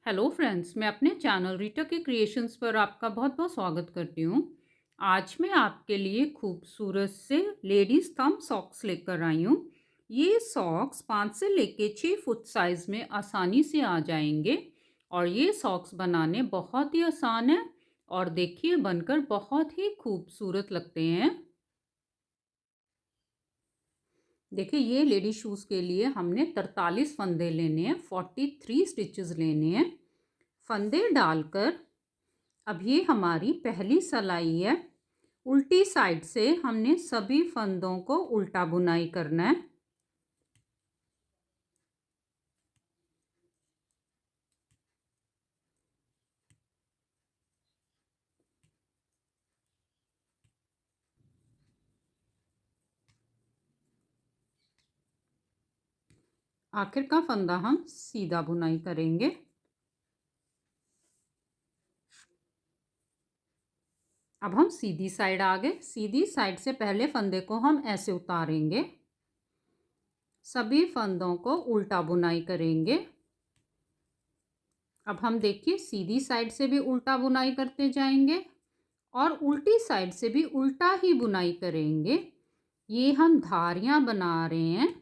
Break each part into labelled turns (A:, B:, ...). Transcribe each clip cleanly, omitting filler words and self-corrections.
A: Hello friends, मैं अपने channel Rita के क्रिएशंस पर आपका बहुत बहुत स्वागत करती हूँ। आज मैं आपके लिए खूबसूरत से लेडीज़ थंब सॉक्स लेकर आई हूँ। ये सॉक्स 5 से लेके 6 फुट साइज़ में आसानी से आ जाएंगे और ये सॉक्स बनाने बहुत ही आसान है और देखिए बनकर बहुत ही खूबसूरत लगते हैं। देखिए ये लेडी शूज़ के लिए हमने 43 फंदे लेने हैं, 43 स्टिचेस लेने हैं। फंदे डालकर अब ये हमारी पहली सिलाई है। उल्टी साइड से हमने सभी फंदों को उल्टा बुनाई करना है। आखिर का फंदा हम सीधा बुनाई करेंगे। अब हम सीधी साइड आ गए। सीधी साइड से पहले फंदे को हम ऐसे उतारेंगे, सभी फंदों को उल्टा बुनाई करेंगे। अब हम देखिए सीधी साइड से भी उल्टा बुनाई करते जाएंगे और उल्टी साइड से भी उल्टा ही बुनाई करेंगे। ये हम धारियां बना रहे हैं।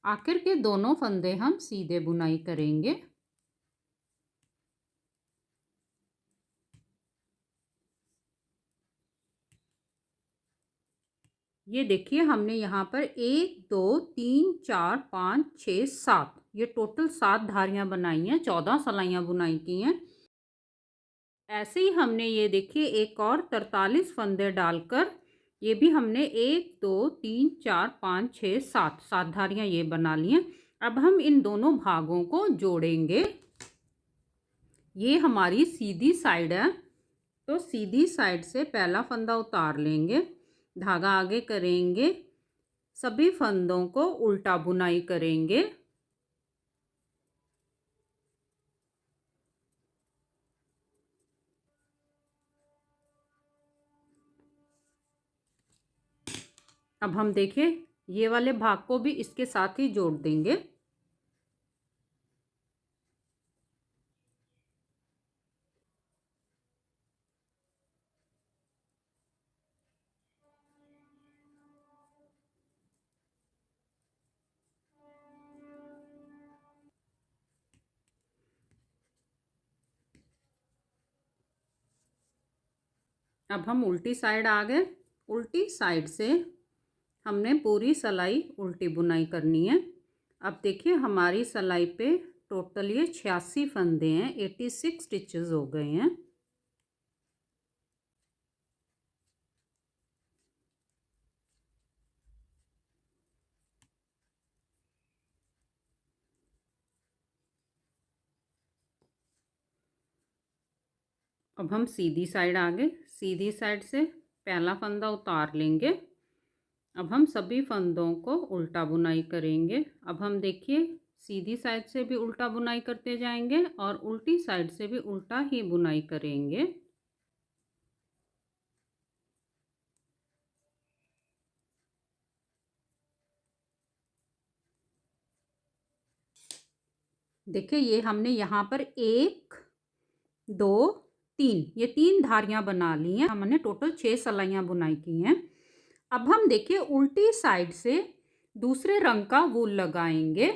A: आखिर के दोनों फंदे हम सीधे बुनाई करेंगे। ये देखिए हमने यहाँ पर 1 2 3 4 5 6 7 ये टोटल 7 धारियां बनाई हैं, 14 सिलाइयाँ बुनाई की हैं। ऐसे ही हमने ये देखिए एक और 43 फंदे डालकर ये भी हमने 1 2 3 4 5 6 7 7 धारियां ये बना ली हैं। अब हम इन दोनों भागों को जोड़ेंगे। ये हमारी सीधी साइड है, तो सीधी साइड से पहला फंदा उतार लेंगे, धागा आगे करेंगे, सभी फंदों को उल्टा बुनाई करेंगे। अब हम देखिए ये वाले भाग को भी इसके साथ ही जोड़ देंगे। अब हम उल्टी साइड आ गए। उल्टी साइड से हमने पूरी सिलाई उल्टी बुनाई करनी है। अब देखिए हमारी सिलाई पे टोटल ये 86 फंदे हैं, 86 स्टिचेस हो गए हैं। अब हम सीधी साइड आ गए। सीधी साइड से पहला फंदा उतार लेंगे। अब हम सभी फंदों को उल्टा बुनाई करेंगे। अब हम देखिए सीधी साइड से भी उल्टा बुनाई करते जाएंगे और उल्टी साइड से भी उल्टा ही बुनाई करेंगे। देखिए ये हमने यहाँ पर 1 2 3 ये 3 धारियां बना ली हैं। हमने टोटल 6 सिलाइयाँ बुनाई की हैं। अब हम देखिए उल्टी साइड से दूसरे रंग का वूल लगाएंगे।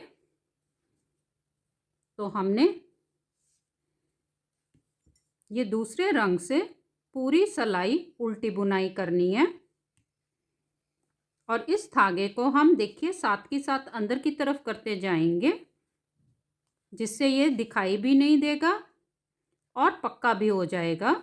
A: तो हमने ये दूसरे रंग से पूरी सिलाई उल्टी बुनाई करनी है और इस धागे को हम देखिए साथ के साथ अंदर की तरफ करते जाएंगे, जिससे ये दिखाई भी नहीं देगा और पक्का भी हो जाएगा।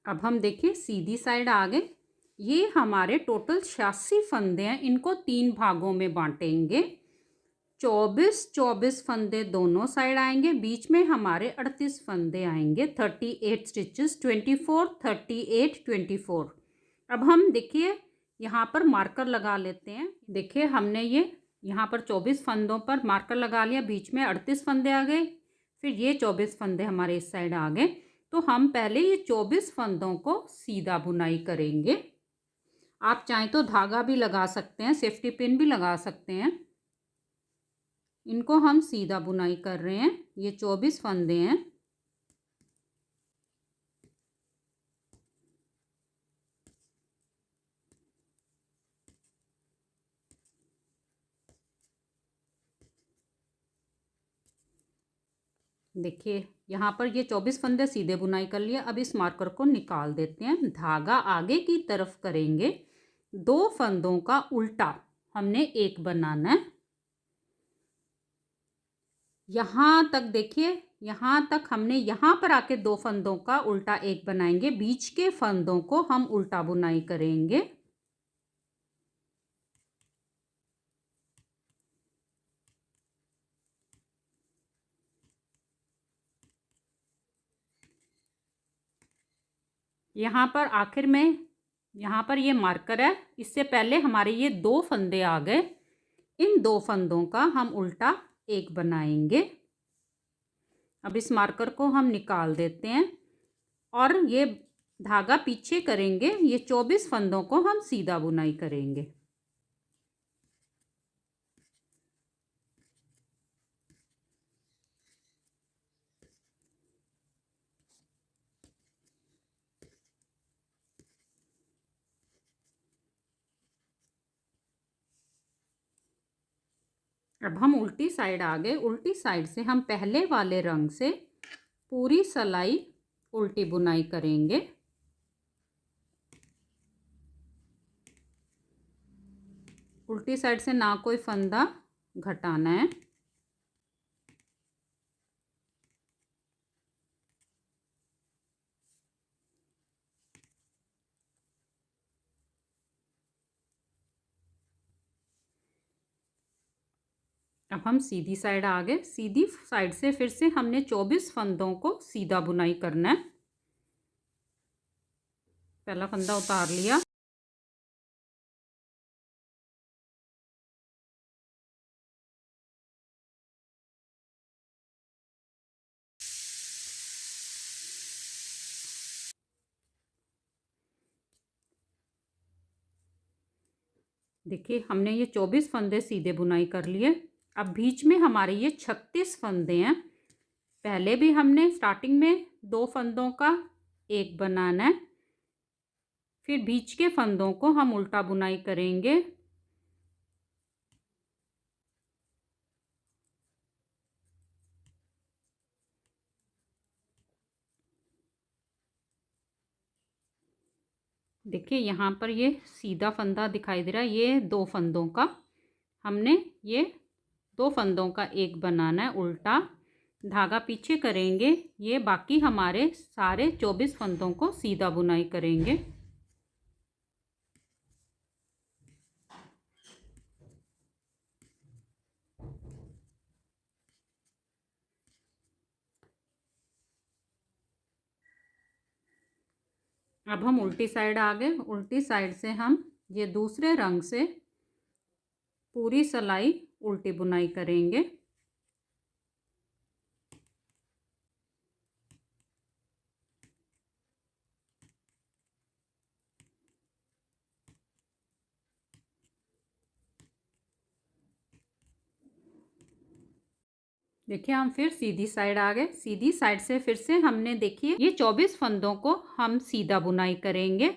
A: अब हम देखिए सीधी साइड आ गए। ये हमारे टोटल 86 फंदे हैं, इनको 3 भागों में बांटेंगे। 24 फंदे दोनों साइड आएंगे, बीच में हमारे 38 फंदे आएंगे। 38 स्टिचेस, 24 38 24। अब हम देखिए यहाँ पर मार्कर लगा लेते हैं। देखिए हमने ये यहाँ पर 24 फंदों पर मार्कर लगा लिया, बीच में 38 फंदे आ गए, फिर ये 24 फंदे हमारे इस साइड आ गए। तो हम पहले ये 24 फंदों को सीधा बुनाई करेंगे। आप चाहें तो धागा भी लगा सकते हैं, सेफ्टी पिन भी लगा सकते हैं। इनको हम सीधा बुनाई कर रहे हैं। ये 24 फंदे हैं। देखिए यहाँ पर ये 24 फंदे सीधे बुनाई कर लिए। अब इस मार्कर को निकाल देते हैं। धागा आगे की तरफ करेंगे, 2 फंदों का उल्टा हमने एक बनाना है। यहाँ तक देखिए, यहाँ तक हमने यहाँ पर आके 2 फंदों का उल्टा एक बनाएंगे। बीच के फंदों को हम उल्टा बुनाई करेंगे। यहाँ पर आखिर में यहाँ पर ये मार्कर है, इससे पहले हमारे ये 2 फंदे आ गए। इन 2 फंदों का हम उल्टा एक बनाएंगे। अब इस मार्कर को हम निकाल देते हैं और ये धागा पीछे करेंगे। ये 24 फंदों को हम सीधा बुनाई करेंगे। अब हम उल्टी साइड आ गए। उल्टी साइड से हम पहले वाले रंग से पूरी सिलाई उल्टी बुनाई करेंगे। उल्टी साइड से ना कोई फंदा घटाना है। अब हम सीधी साइड आ गए। सीधी साइड से फिर से हमने 24 फंदों को सीधा बुनाई करना है। पहला फंदा उतार लिया। देखिए हमने ये 24 फंदे सीधे बुनाई कर लिए। अब बीच में हमारे ये 36 फंदे हैं। पहले भी हमने स्टार्टिंग में 2 फंदों का एक बनाना है। फिर बीच के फंदों को हम उल्टा बुनाई करेंगे। देखिए यहाँ पर ये सीधा फंदा दिखाई दे रहा है। ये 2 फंदों का हमने ये 2 फंदों का एक बनाना है उल्टा। धागा पीछे करेंगे। ये बाकी हमारे सारे 24 फंदों को सीधा बुनाई करेंगे। अब हम उल्टी साइड आ गए। उल्टी साइड से हम ये दूसरे रंग से पूरी सिलाई उल्टी बुनाई करेंगे। देखिए हम फिर सीधी साइड आ गए। सीधी साइड से फिर से हमने देखिए ये 24 फंदों को हम सीधा बुनाई करेंगे।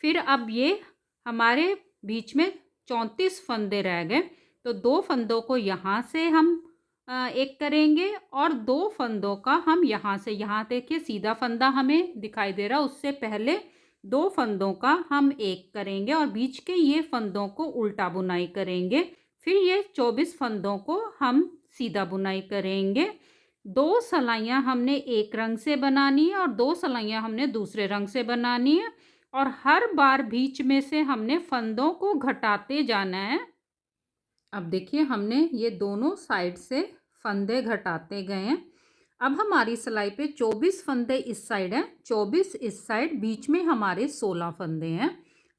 A: फिर अब ये हमारे बीच में 34 फंदे रह गए। तो 2 फंदों को यहाँ से हम एक करेंगे और 2 फंदों का हम यहाँ से, यहाँ देखिए सीधा फंदा हमें दिखाई दे रहा, उससे पहले 2 फंदों का हम एक करेंगे और बीच के ये फंदों को उल्टा बुनाई करेंगे। फिर ये 24 फंदों को हम सीधा बुनाई करेंगे। 2 सिलाइयाँ हमने एक रंग से बनानी है और 2 सिलाइयाँ हमने दूसरे रंग से बनानी है और हर बार बीच में से हमने फंदों को घटाते जाना है। अब देखिए हमने ये दोनों साइड से फंदे घटाते गए हैं। अब हमारी सिलाई पे 24 फंदे इस साइड हैं, 24 इस साइड, बीच में हमारे 16 फंदे हैं।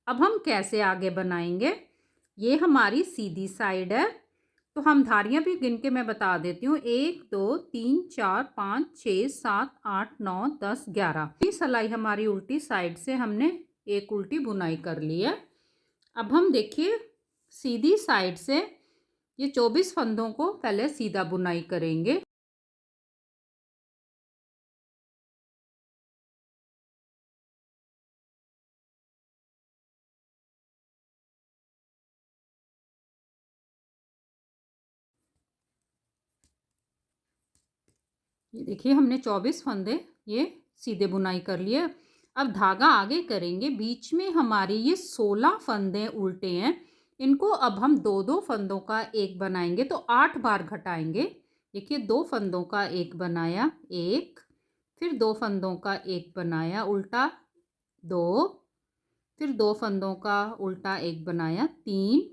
A: अब हम कैसे आगे बनाएंगे? ये हमारी सीधी साइड है। तो हम धारियाँ भी गिन के मैं बता देती हूँ। 1 2 3 4 5 6 7 8 9 10 11। ये सिलाई हमारी उल्टी साइड से हमने एक उल्टी बुनाई कर ली है। अब हम देखिए सीधी साइड से ये 24 फंदों को पहले सीधा बुनाई करेंगे। ये देखिए हमने 24 फंदे ये सीधे बुनाई कर लिए। अब धागा आगे करेंगे। बीच में हमारी ये 16 फंदे उल्टे हैं, इनको अब हम दो दो फंदों का एक बनाएंगे तो 8 बार घटाएंगे। देखिए 2 फंदों का एक बनाया, एक, फिर 2 फंदों का एक बनाया उल्टा, 2, फिर 2 फंदों का उल्टा एक बनाया, 3,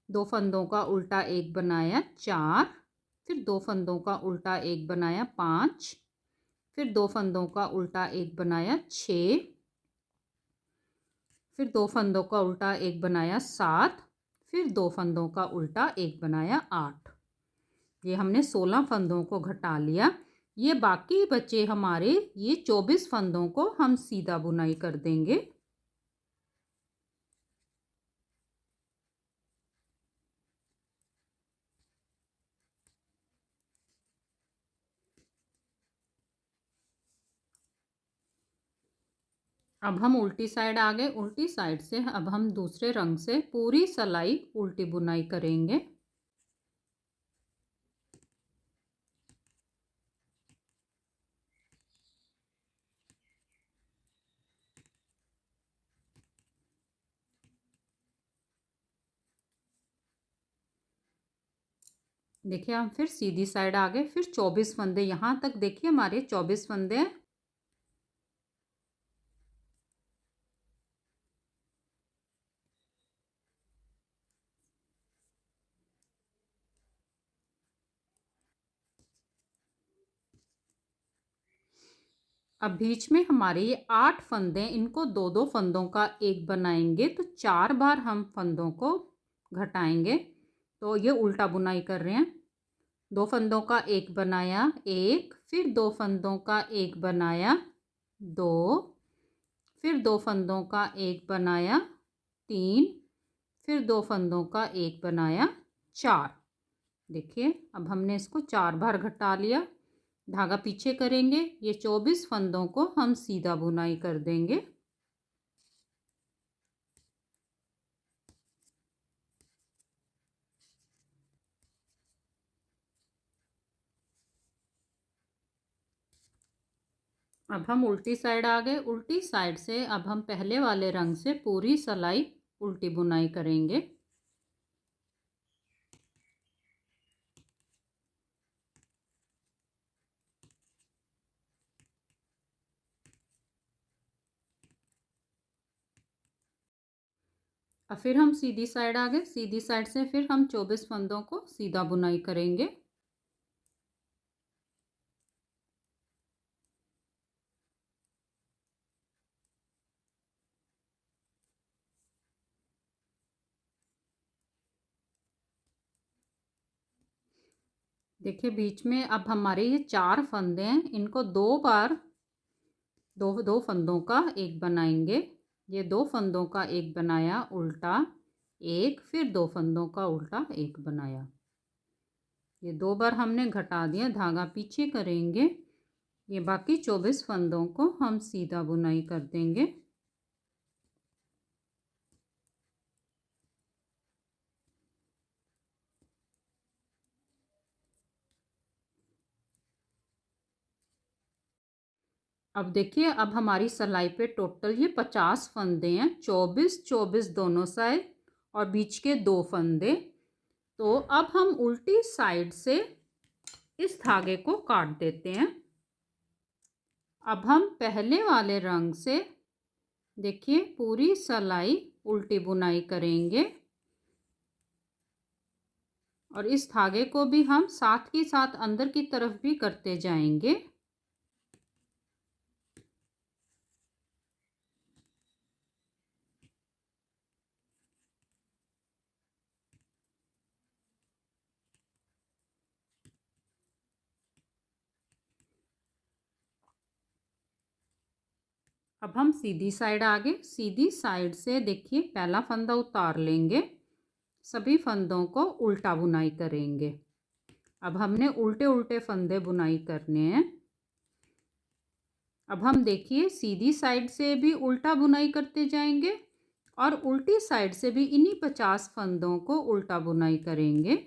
A: 2 फंदों का उल्टा एक बनाया, 4, फिर 2 फंदों का उल्टा एक बनाया, 5, फिर 2 फंदों का उल्टा एक बनाया, 6, फिर 2 फंदों का उल्टा एक बनाया, 7, फिर 2 फंदों का उल्टा एक बनाया, 8। ये हमने 16 फंदों को घटा लिया। ये बाकी बचे हमारे ये 24 फंदों को हम सीधा बुनाई कर देंगे। अब हम उल्टी साइड आ गए। उल्टी साइड से अब हम दूसरे रंग से पूरी सिलाई उल्टी बुनाई करेंगे। देखिए हम फिर सीधी साइड आ गए। फिर 24 फंदे यहाँ तक देखिए हमारे 24 फंदे हैं। अब बीच में हमारे ये 8 फंदे, इनको दो दो फंदों का एक बनाएंगे तो 4 बार हम फंदों को घटाएंगे। तो ये उल्टा बुनाई कर रहे हैं। 2 फंदों का एक बनाया, एक, फिर 2 फंदों का एक बनाया, 2, फिर 2 फंदों का एक बनाया, 3, फिर 2 फंदों का एक बनाया, 4। देखिए अब हमने इसको 4 बार घटा लिया। धागा पीछे करेंगे। ये 24 फंदों को हम सीधा बुनाई कर देंगे। अब हम उल्टी साइड आ गए। उल्टी साइड से अब हम पहले वाले रंग से पूरी सिलाई उल्टी बुनाई करेंगे। और फिर हम सीधी साइड आ गए। सीधी साइड से फिर हम 24 फंदों को सीधा बुनाई करेंगे। देखिए बीच में अब हमारे ये 4 फंदे हैं, इनको 2 बार दो दो फंदों का एक बनाएंगे। ये 2 फंदों का एक बनाया उल्टा, एक, फिर 2 फंदों का उल्टा एक बनाया। ये 2 बार हमने घटा दिया। धागा पीछे करेंगे। ये बाकी 24 फंदों को हम सीधा बुनाई कर देंगे। अब देखिए अब हमारी सिलाई पे टोटल ये 50 फंदे हैं, 24 24 दोनों साइड और बीच के 2 फंदे। तो अब हम उल्टी साइड से इस धागे को काट देते हैं। अब हम पहले वाले रंग से देखिए पूरी सिलाई उल्टी बुनाई करेंगे और इस धागे को भी हम साथ ही साथ अंदर की तरफ भी करते जाएंगे। अब हम सीधी साइड आगे, सीधी साइड से देखिए पहला फंदा उतार लेंगे, सभी फंदों को उल्टा बुनाई करेंगे। अब हमने उल्टे उल्टे फंदे बुनाई करने हैं। अब हम देखिए सीधी साइड से भी उल्टा बुनाई करते जाएंगे और उल्टी साइड से भी इन्हीं 50 फंदों को उल्टा बुनाई करेंगे।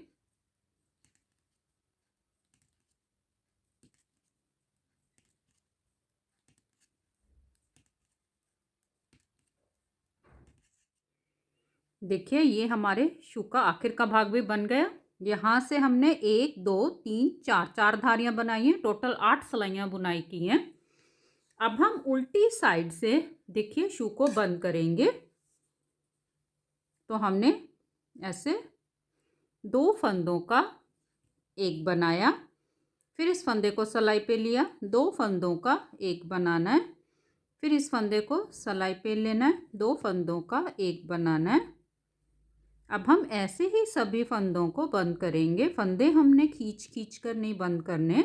A: देखिए ये हमारे शू का आखिर का भाग भी बन गया। यहाँ से हमने 1 2 3 4 4 धारियाँ बनाई हैं, टोटल 8 सिलाइयाँ बुनाई की हैं। अब हम उल्टी साइड से देखिए शू को बंद करेंगे। तो हमने ऐसे 2 फंदों का एक बनाया, फिर इस फंदे को सिलाई पे लिया, 2 फंदों का एक बनाना है, फिर इस फंदे को सिलाई पे लेना है, 2 फंदों का एक बनाना है। अब हम ऐसे ही सभी फंदों को बंद करेंगे। फंदे हमने खींच खींच कर नहीं बंद करने।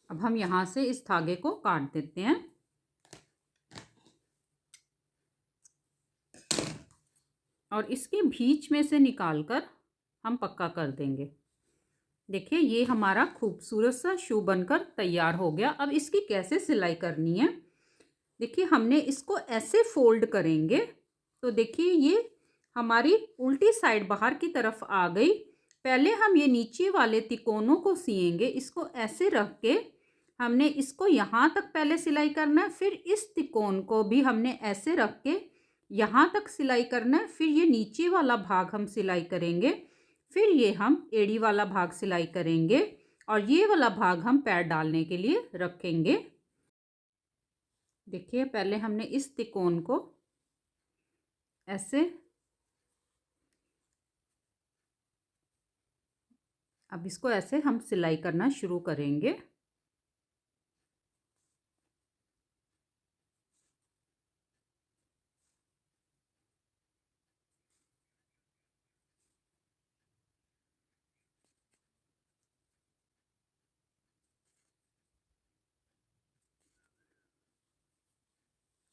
A: अब हम यहाँ से इस धागे को काट देते हैं और इसके बीच में से निकालकर हम पक्का कर देंगे। देखिए ये हमारा खूबसूरत सा शू बनकर तैयार हो गया। अब इसकी कैसे सिलाई करनी है, देखिए हमने इसको ऐसे फोल्ड करेंगे तो देखिए ये हमारी उल्टी साइड बाहर की तरफ आ गई। पहले हम ये नीचे वाले तिकोनों को सिएंगे, इसको ऐसे रख के हमने इसको यहाँ तक पहले सिलाई करना है, फिर इस तिकोन को भी हमने ऐसे रख के यहाँ तक सिलाई करना है, फिर ये नीचे वाला भाग हम सिलाई करेंगे, फिर ये हम एड़ी वाला भाग सिलाई करेंगे और ये वाला भाग हम पैर डालने के लिए रखेंगे। देखिए पहले हमने इस तिकोन को ऐसे, अब इसको ऐसे हम सिलाई करना शुरू करेंगे।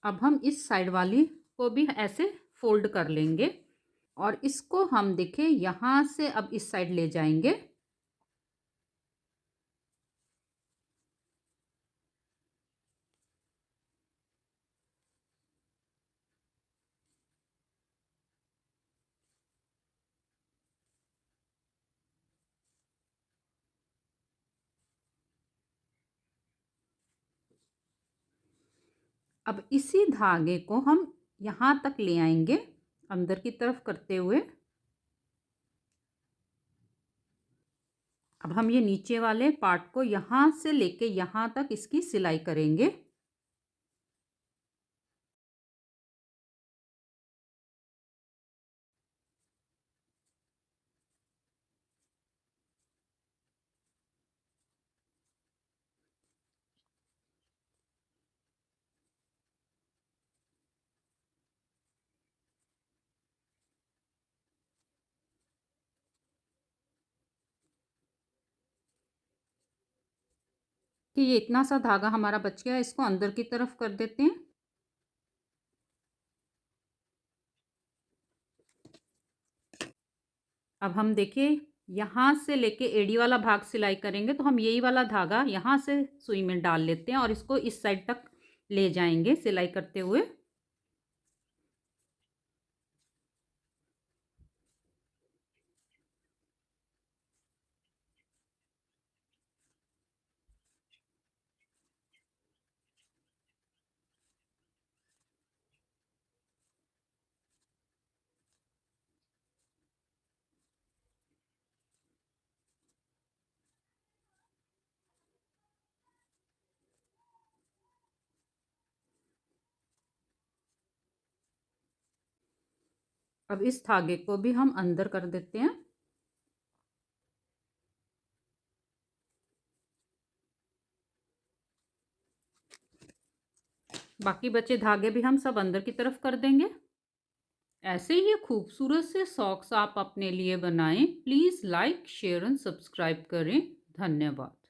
A: अब हम इस साइड वाली को भी ऐसे फोल्ड कर लेंगे और इसको हम देखें यहाँ से अब इस साइड ले जाएंगे। अब इसी धागे को हम यहाँ तक ले आएंगे अंदर की तरफ करते हुए। अब हम ये नीचे वाले पार्ट को यहाँ से लेके यहाँ तक इसकी सिलाई करेंगे। कि ये इतना सा धागा हमारा बच गया, इसको अंदर की तरफ कर देते हैं। अब हम देखिए यहाँ से लेके एड़ी वाला भाग सिलाई करेंगे, तो हम यही वाला धागा यहाँ से सुई में डाल लेते हैं और इसको इस साइड तक ले जाएंगे सिलाई करते हुए। अब इस धागे को भी हम अंदर कर देते हैं। बाकी बचे धागे भी हम सब अंदर की तरफ कर देंगे। ऐसे ही खूबसूरत से सॉक्स आप अपने लिए बनाएं। Please like, share and subscribe करें। धन्यवाद।